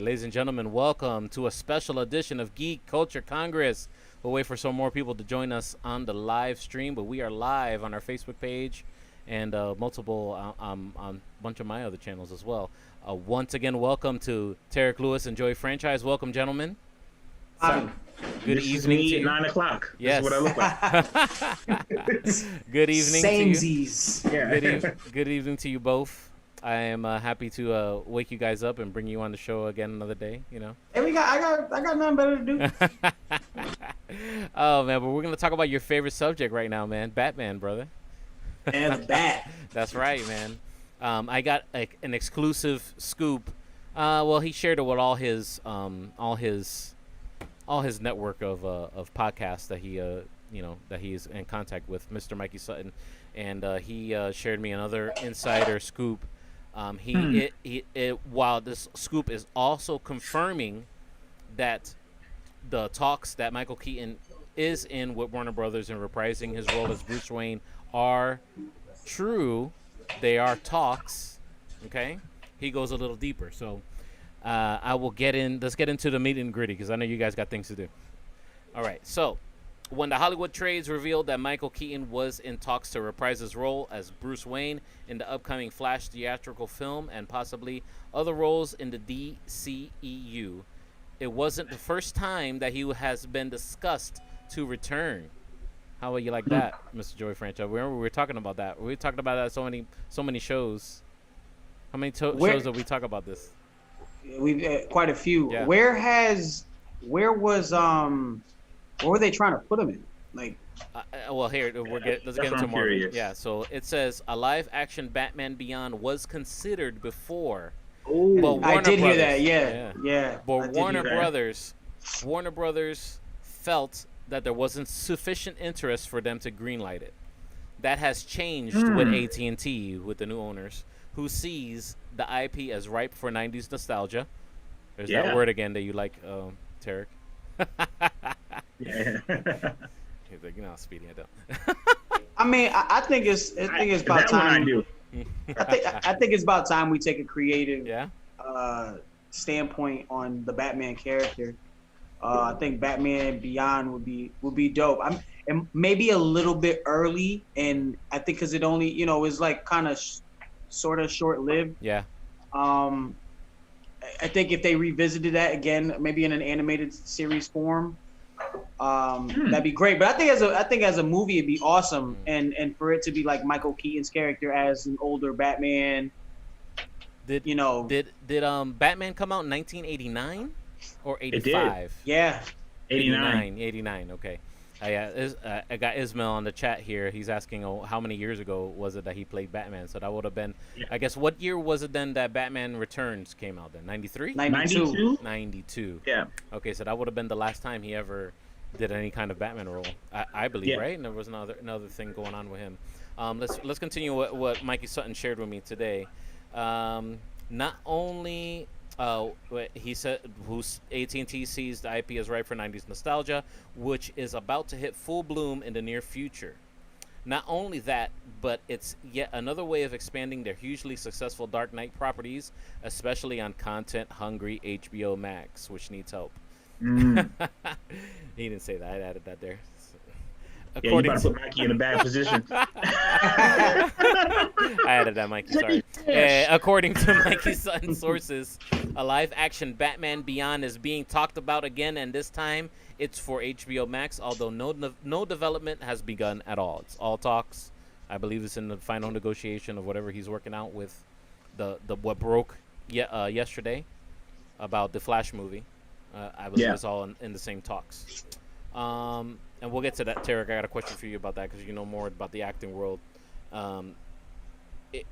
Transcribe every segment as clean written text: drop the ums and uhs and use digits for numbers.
ladies and gentlemen, welcome to a special edition of Geek Culture Congress. We'll wait for some more people to join us on the live stream, but we are live on our Facebook page and multiple on a bunch of my other channels as well. Once again, welcome to Tarek Lewis and Joy Franchise. Welcome, gentlemen. Good this evening is me to you. at 9 o'clock. Yes. This is what I look like. Good evening to you. Samesies. Yeah. Good evening to you both. I am happy to wake you guys up and bring you on the show again another day. You know. Hey, I got nothing better to do. Oh man, but we're gonna talk about your favorite subject right now, man. Batman, brother. And the bat. That's right, man. I got an exclusive scoop. Well, he shared it with all his network of podcasts that he that he's in contact with, Mr. Mikey Sutton, and he shared me another insider scoop. While this scoop is also confirming that the talks that Michael Keaton is in with Warner Brothers and reprising his role as Bruce Wayne are true. They are talks. Okay, he goes a little deeper. So I will get in. Let's get into the meat and gritty because I know you guys got things to do. All right. So when the Hollywood trades revealed that Michael Keaton was in talks to reprise his role as Bruce Wayne in the upcoming Flash theatrical film and possibly other roles in the DCEU, it wasn't the first time that he has been discussed to return. How would you like that, Mr. Joey Franchise? Remember we were talking about that. We talked about that so many shows. How many shows did we talk about this? We've quite a few. Yeah. Where were they trying to put him in? Like, well, here let's get into more. Curious. Yeah, so it says a live-action Batman Beyond was considered before. oh, But I Warner did hear Brothers- that. Yeah. But I did Warner hear that. Brothers felt that there wasn't sufficient interest for them to greenlight it. That has changed with AT&T, with the new owners, who sees the IP as ripe for 90s nostalgia. There's that Yeah. word again that you like, Tarek. Yeah. He's like, Speedy, I don't. I mean, I think it's about that one I time. do. I think it's about time we take a creative Yeah? standpoint on the Batman character. I think Batman Beyond would be dope. And maybe a little bit early, and I think because it only is like kind of sort of short lived. Yeah. I think if they revisited that again, maybe in an animated series form, that'd be great. But I think as a movie, it'd be awesome, and for it to be like Michael Keaton's character as an older Batman. Did Batman come out in 1989 or 85? Yeah. 89. 89, okay. I got Ismail on the chat here. He's asking, how many years ago was it that he played Batman? So that would have been, I guess, what year was it then that Batman Returns came out then? 93? 92. 92. Yeah. Okay, so that would have been the last time he ever did any kind of Batman role, I believe, Yeah. right? And there was another thing going on with him. Let's continue what Mikey Sutton shared with me today. Not only he said AT&T sees the IP as ripe for 90s nostalgia, which is about to hit full bloom in the near future. Not only that, but it's yet another way of expanding their hugely successful Dark Knight properties, especially on content-hungry HBO Max, which needs help. He didn't say that. I added that there. Yeah, you about to put Mikey in a bad position. I added that, Mikey. Sorry. According to Mikey Sutton sources, a live-action Batman Beyond is being talked about again, and this time it's for HBO Max. Although no development has begun at all. It's all talks. I believe it's in the final negotiation of whatever he's working out with the what broke yesterday about the Flash movie. I believe it's all in the same talks. And we'll get to that, Tarek. I got a question for you about that because you know more about the acting world.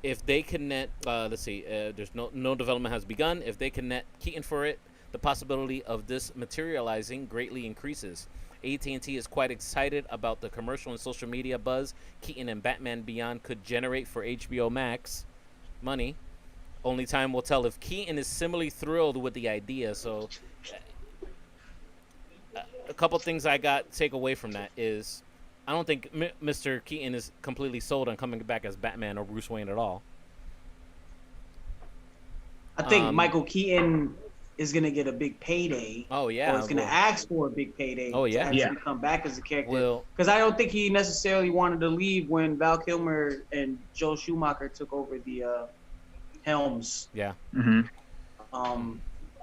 If they can net, let's see, there's no development has begun. If they can net Keaton for it, the possibility of this materializing greatly increases. AT&T is quite excited about the commercial and social media buzz Keaton and Batman Beyond could generate for HBO Max money. Only time will tell if Keaton is similarly thrilled with the idea. So a couple things I take away from that is I don't think Mr. Keaton is completely sold on coming back as Batman or Bruce Wayne at all. I think Michael Keaton is gonna get a big payday. Oh yeah, or is gonna ask for a big payday. Oh yeah, to actually come back as a character. Well, because I don't think he necessarily wanted to leave when Val Kilmer and Joel Schumacher took over the helms. Yeah. Mm-hmm.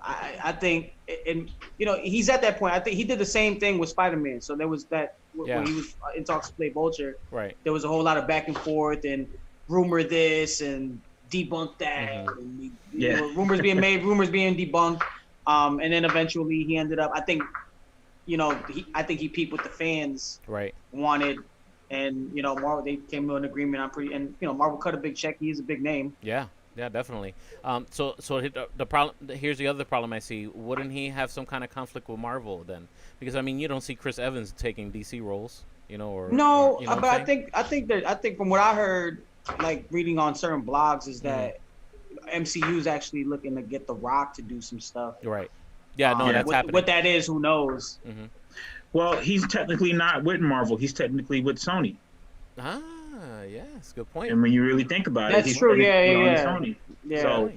I think, and he's at that point. I think he did the same thing with Spider-Man. So there was that when he was in talks to play Vulture. Right. There was a whole lot of back and forth and rumor this and debunk that. Mm-hmm. And, rumors being made, rumors being debunked. And then eventually he ended up. I think, I think he peeped what the fans wanted, and Marvel, they came to an agreement. Marvel cut a big check. He is a big name. Yeah. Yeah, definitely. So the problem. Here's the other problem I see. Wouldn't he have some kind of conflict with Marvel then? Because you don't see Chris Evans taking DC roles, or no. Or, but I think from what I heard, like reading on certain blogs, is that MCU is actually looking to get The Rock to do some stuff. Right. Yeah. No, that's happening. What that is, who knows? Mm-hmm. Well, he's technically not with Marvel. He's technically with Sony. Ah. Yeah, that's a good point. And when you really think about it, he's true. Yeah. Sony. Yeah. So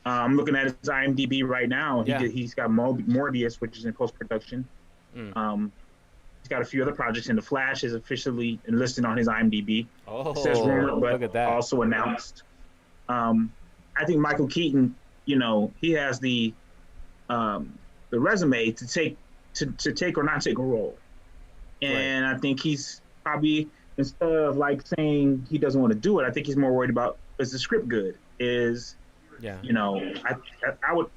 I'm looking at his IMDb right now. He's got Morbius, which is in post production. He's got a few other projects, and The Flash is officially enlisted on his IMDb. Oh, it says rumored, but look at that. Also announced. I think Michael Keaton, he has the resume to take or not take a role, and I think he's probably, instead of like saying he doesn't want to do it, I think he's more worried about, is the script good? I would,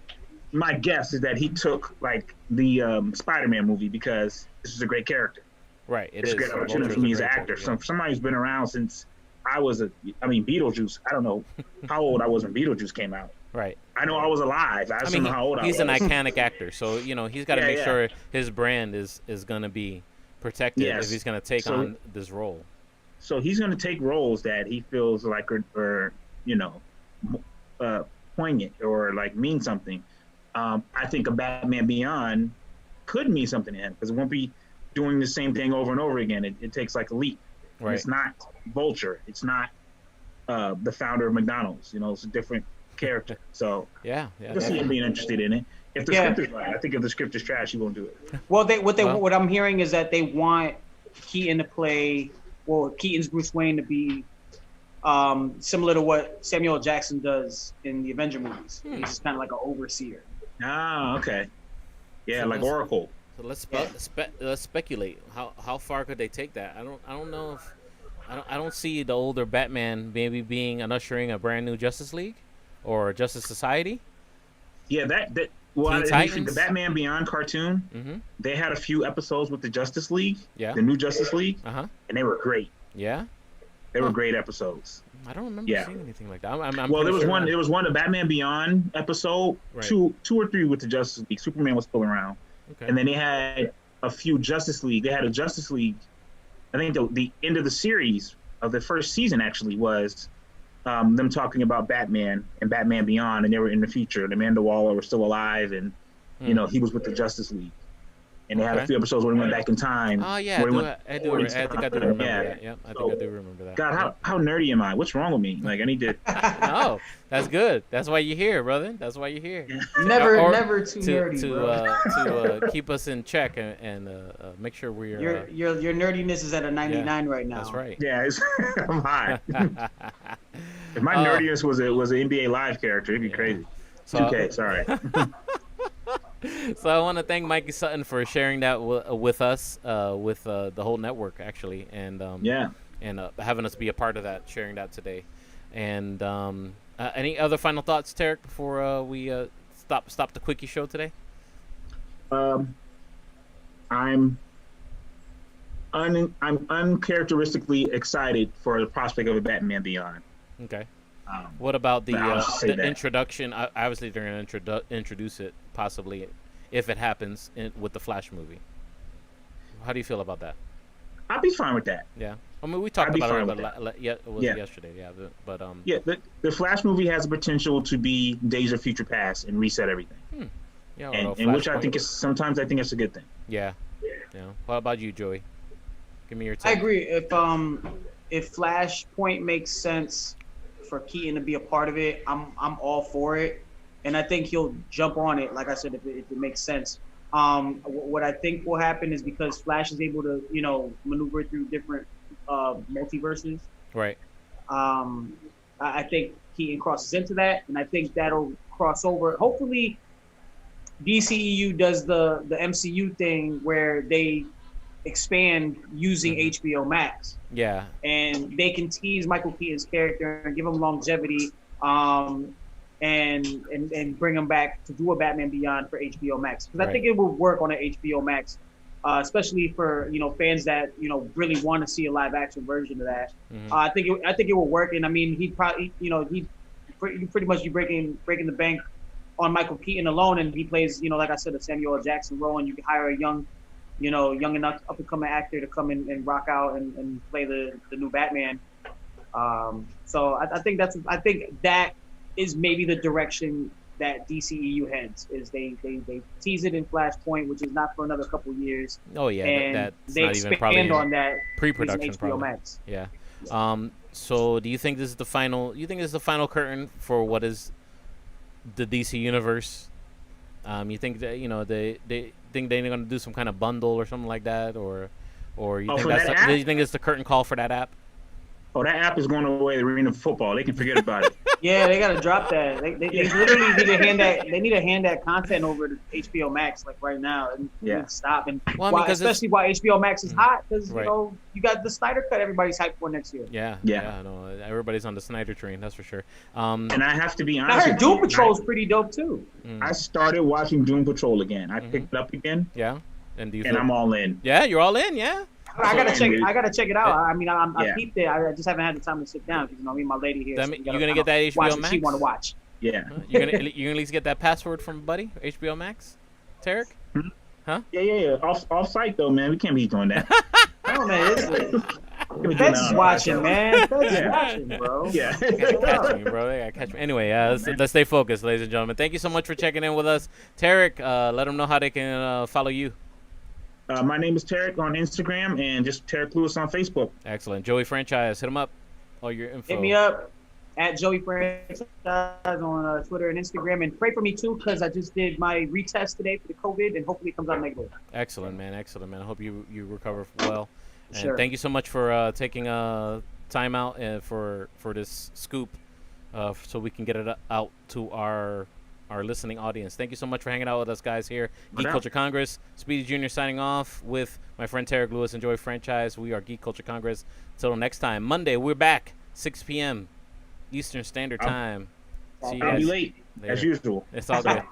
my guess is that he took like the Spider-Man movie because this is a great character. Right. It's a great opportunity for me as an actor. So somebody who's been around since Beetlejuice. I don't know how old I was when Beetlejuice came out. Right. I know I was alive. I don't know how old I was. He's an iconic actor, so he's got to make sure his brand is going to be protected if he's going to take on this role. So he's going to take roles that he feels like are poignant or like mean something. I think a Batman Beyond could mean something to him because it won't be doing the same thing over and over again. It takes like a leap. Right. It's not Vulture. It's not the founder of McDonald's. It's a different character. So I can see him being interested in it. If the script is right, I think if the script is trash, he won't do it. Well, what I'm hearing is that they want Keaton to play. Well, Keaton's Bruce Wayne to be similar to what Samuel L. Jackson does in the Avenger movies. He's just kind of like an overseer. Ah, okay. Yeah, so like Oracle. So let's speculate. How far could they take that? I don't know if I don't see the older Batman maybe being ushering a brand new Justice League or Justice Society. Yeah, that well, the Batman Beyond cartoon, they had a few episodes with the Justice League, the new Justice League, and they were great. Yeah, they were great episodes. I don't remember seeing anything like that. Well, there was one. There was one a Batman Beyond episode, two or three with the Justice League. Superman was still around, and then they had a few Justice League. They had a Justice League. I think the end of the series of the first season actually was them talking about Batman and Batman Beyond, and they were in the future. And Amanda Waller was still alive, and he was with the Justice League. And they had a few episodes where he went back in time. Oh yeah, I do remember that. Yeah, I think I do remember that. God, how nerdy am I? What's wrong with me? Like I need to. No, that's good. That's why you're here, brother. That's why you're here. Never too nerdy, to keep us in check and make sure we're. Your nerdiness is at a 99 right now. That's right. Yeah, I'm high. If my nerdiness was an NBA Live character, it'd be crazy. So, 2K, sorry. So I want to thank Mikey Sutton for sharing that with us, with the whole network actually, and having us be a part of that, sharing that today. And any other final thoughts, Tarek, before we stop the quickie show today? I'm uncharacteristically excited for the prospect of a Batman Beyond. Okay. What about the introduction? Obviously, they're going to introduce it, possibly, if it happens with the Flash movie. How do you feel about that? I'd be fine with that. Yeah. I mean, we talked about it yesterday. Yeah. But the Flash movie has the potential to be Days of Future Past and reset everything. Yeah. And which I think sometimes I think it's a good thing. Yeah. Yeah. What about you, Joey? Give me your take. I agree. If Flashpoint makes sense for Keaton to be a part of it, I'm all for it. and I think he'll jump on it. Like I said, if it makes sense. What I think will happen is because Flash is able to, maneuver through different multiverses. Right. I think Keaton crosses into that, and I think that'll cross over. Hopefully, DCEU does the MCU thing where they expand using HBO Max. Yeah. And they can tease Michael Keaton's character and give him longevity, and bring him back to do a Batman Beyond for HBO Max, because I think it will work on an HBO Max, especially for fans that really want to see a live action version of that. I think it will work, and I mean he'd probably he'd pretty much be breaking the bank on Michael Keaton alone, and he plays like I said, a Samuel L. Jackson role, and you can hire a young enough up and coming actor to come in and rock out and play the new Batman. So I think that is maybe the direction that DCEU heads, is they tease it in Flashpoint, which is not for another couple of years. Oh yeah, and that's they not expand even probably on that pre-production HBO probably. Max. Yeah. So do you think this is the final? You think this is the final curtain for what is the DC universe? You think that they think they're going to do some kind of bundle or something like that, or you think you think it's the curtain call for that app? Oh, that app is going away. The arena of football. They can forget about it. Yeah, they got to drop that. They literally need to hand that. They need to hand that content over to HBO Max like right now and stop. And especially while HBO Max is hot, because you got the Snyder Cut. Everybody's hyped for next year. Yeah. No, everybody's on the Snyder train. That's for sure. And I have to be honest. I heard Doom Patrol's pretty dope too. I started watching Doom Patrol again. I picked it up again. Yeah. And I'm all in. Yeah, you're all in. Yeah. I gotta check it out. I mean, I peeped it. I just haven't had the time to sit down because me and my lady here. So you're gonna get that HBO Max? She want to watch. Yeah. You're gonna at least get that password from buddy HBO Max, Tarek? Huh? Yeah. Off site though, man. We can't be doing that. Oh man, Feds is watching, man. Feds is watching, bro. Yeah. They gotta catch me, bro. They gotta catch me. Anyway, let's stay focused, ladies and gentlemen. Thank you so much for checking in with us, Tarek. Let them know how they can follow you. My name is Tarek on Instagram, and just Tarek Lewis on Facebook. Excellent. Joey Franchise, hit him up. All your info. Hit me up at Joey Franchise on Twitter and Instagram, and pray for me too, because I just did my retest today for the COVID, and hopefully it comes out negative. Excellent, man. I hope you recover well. And thank you so much for taking time out for this scoop, so we can get it out to our listening audience. Thank you so much for hanging out with us, guys, here. Geek Culture Congress. Speedy Jr. signing off with my friend Tarek Lewis and Joey Franchise. We are Geek Culture Congress. Until next time, Monday, we're back, 6 p.m. Eastern Standard Time. See you guys. I'll be late, as usual. It's all good.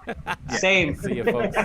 Same. See you, folks.